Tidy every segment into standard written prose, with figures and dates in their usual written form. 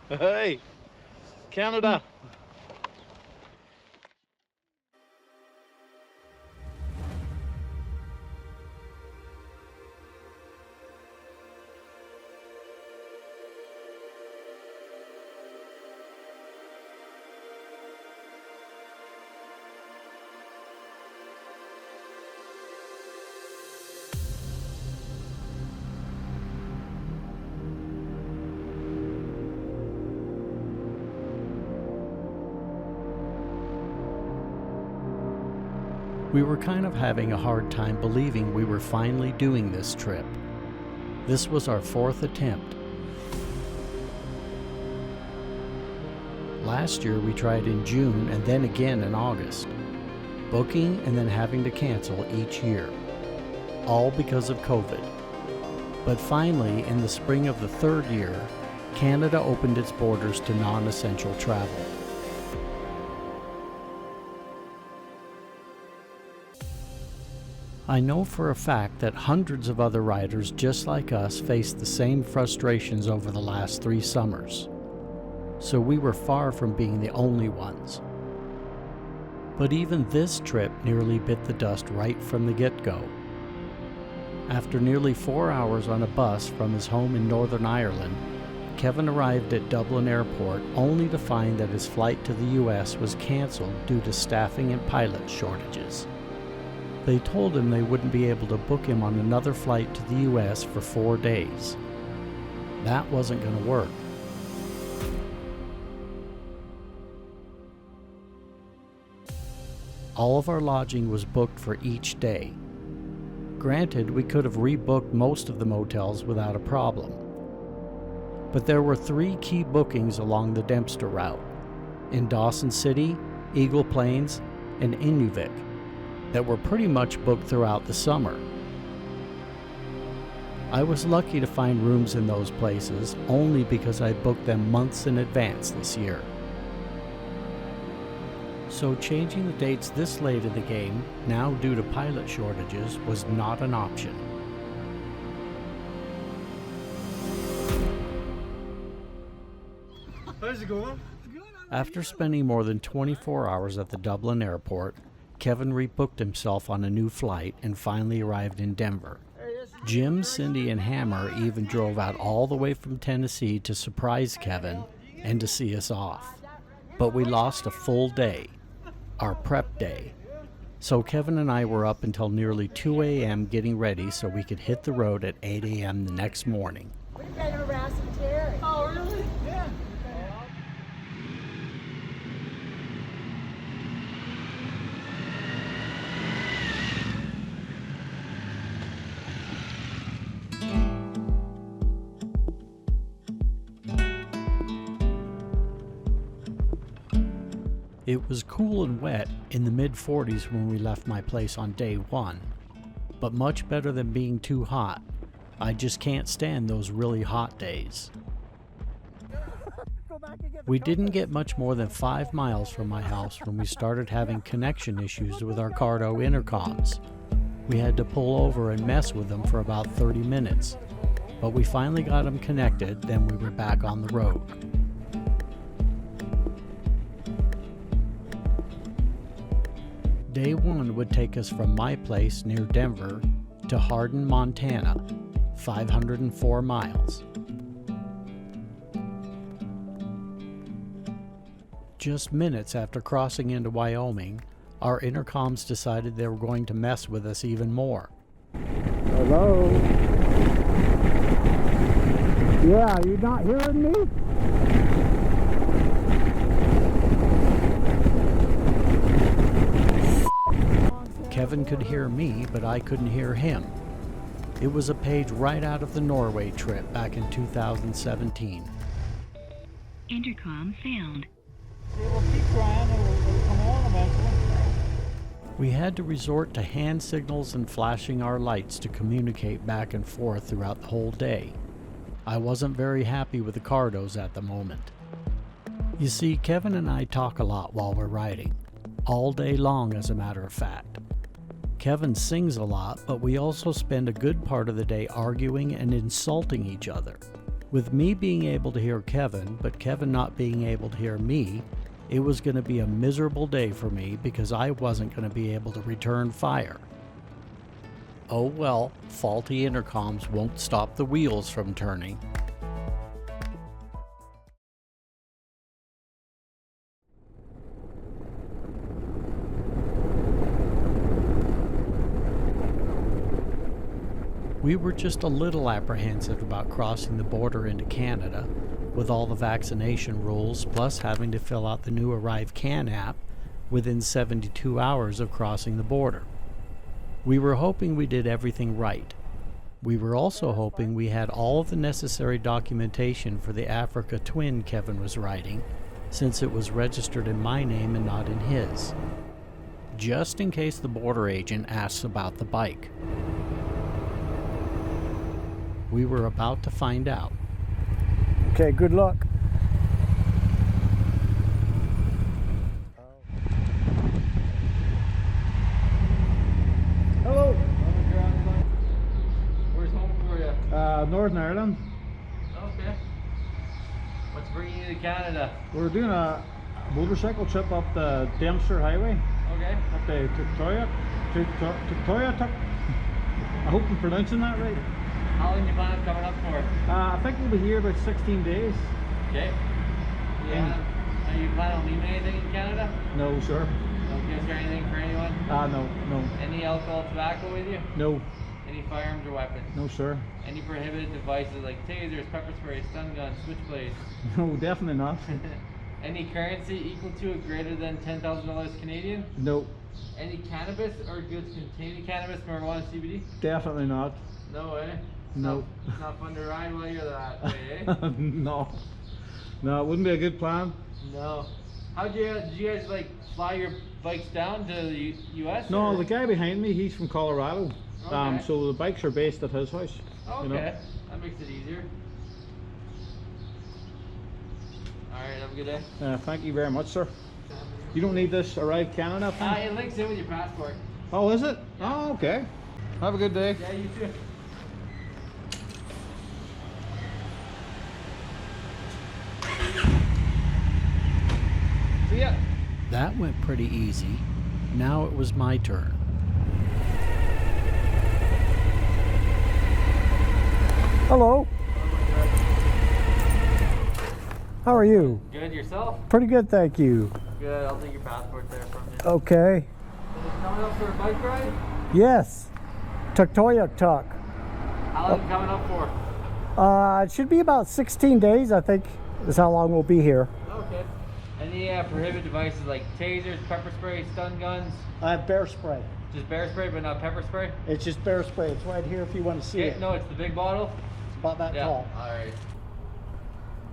Hey, Canada. We were kind of having a hard time believing we were finally doing this trip. This was our 4th attempt. Last year we tried in June and then again in August, booking and then having to cancel each year, all because of COVID. But finally, in the spring of the 3rd year, Canada opened its borders to non-essential travel. I know for a fact that hundreds of other riders just like us faced the same frustrations over the last 3 summers, so we were far from being the only ones. But even this trip nearly bit the dust right from the get-go. After nearly 4 hours on a bus from his home in Northern Ireland, Kevin arrived at Dublin Airport only to find that his flight to the US was cancelled due to staffing and pilot shortages. They told him they wouldn't be able to book him on another flight to the US for 4 days. That wasn't going to work. All of our lodging was booked for each day. Granted, we could have rebooked most of the motels without a problem. But there were 3 key bookings along the Dempster route, in Dawson City, Eagle Plains, and Inuvik, that were pretty much booked throughout the summer. I was lucky to find rooms in those places only because I booked them months in advance this year. So changing the dates this late in the game, now due to pilot shortages, was not an option. How's it going? After spending more than 24 hours at the Dublin airport, Kevin rebooked himself on a new flight and finally arrived in Denver. Jim, Cindy, and Hammer even drove out all the way from Tennessee to surprise Kevin and to see us off. But we lost a full day, our prep day. So Kevin and I were up until nearly 2 a.m. getting ready so we could hit the road at 8 a.m. the next morning. We've been harassing Terry. Oh, really? Yeah. It was cool and wet in the mid-40s when we left my place on day 1, but much better than being too hot. I just can't stand those really hot days. We didn't get much more than 5 miles from my house when we started having connection issues with our Cardo intercoms. We had to pull over and mess with them for about 30 minutes, but we finally got them connected, then we were back on the road. Day 1 would take us from my place near Denver to Hardin, Montana, 504 miles. Just minutes after crossing into Wyoming, our intercoms decided they were going to mess with us even more. Hello? Yeah, are you not hearing me? Kevin could hear me, but I couldn't hear him. It was a page right out of the Norway trip back in 2017. Intercom failed. We'll keep trying, it'll come on eventually. We had to resort to hand signals and flashing our lights to communicate back and forth throughout the whole day. I wasn't very happy with the Cardos at the moment. You see, Kevin and I talk a lot while we're riding. All day long, as a matter of fact. Kevin sings a lot, but we also spend a good part of the day arguing and insulting each other. With me being able to hear Kevin, but Kevin not being able to hear me, it was going to be a miserable day for me because I wasn't going to be able to return fire. Oh well, faulty intercoms won't stop the wheels from turning. We were just a little apprehensive about crossing the border into Canada, with all the vaccination rules, plus having to fill out the new Arrive Can app within 72 hours of crossing the border. We were hoping we did everything right. We were also hoping we had all of the necessary documentation for the Africa Twin Kevin was riding, since it was registered in my name and not in his. Just in case the border agent asks about the bike. We were about to find out. Okay, good luck. Hello. Where's home for you? Northern Ireland. Okay. What's bringing you to Canada? We're doing a motorcycle trip up the Dempster Highway. Okay. Up the Tuktoyaktuk. I hope I'm pronouncing that right. How long do you plan on coming up for? I think we'll be here about 16 days. Okay. Yeah. Are you planning on leaving anything in Canada? No, sir. No gifts or anything for anyone? No. Any alcohol, tobacco with you? No. Any firearms or weapons? No, sir. Any prohibited devices like tasers, pepper spray, stun guns, switchblades? No, definitely not. Any currency equal to or greater than $10,000 Canadian? No, Any cannabis or goods containing cannabis, marijuana, CBD? definitely not. No way. No. It's not fun to ride while you're that way, eh? No. No, it wouldn't be a good plan. No. Did you guys like fly your bikes down to the US? No, or? the guy behind me, he's from Colorado. Okay. So the bikes are based at his house. Okay. You know? That makes it easier. Alright, have a good day. Thank you very much, sir. You don't need this Arrive Canada thing? It links in with your passport. Oh, is it? Yeah. Oh, okay. Have a good day. Yeah, you too. See ya. That went pretty easy. Now it was my turn. Hello. How are you? Good, yourself? Pretty good, thank you. Good, I'll take your passport there from you. Okay. So just coming up for a bike ride? Yes. Tuktoyaktuk. How long you coming up for? It should be about 16 days, I think, is how long we'll be here. Okay. Any prohibited devices like tasers, pepper spray, stun guns? I have bear spray. Just bear spray but not pepper spray? It's just bear spray. It's right here if you want to see Okay, it. no, it's the big bottle? It's about that tall. Alright.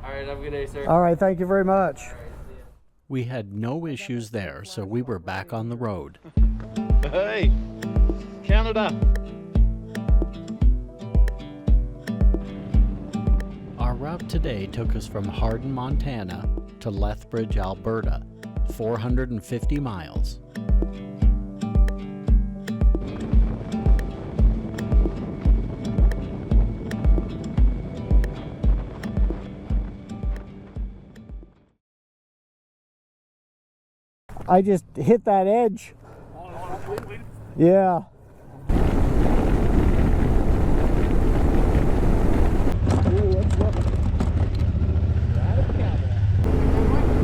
Alright, have a good day, sir. All right, thank you very much. Alright, see ya. We had no issues there, so we were back on the road. Hey, Canada. Our route today took us from Hardin, Montana to Lethbridge, Alberta, 450 miles. I just hit that edge. Yeah.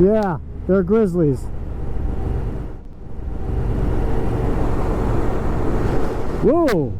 Yeah, they're grizzlies. Whoa.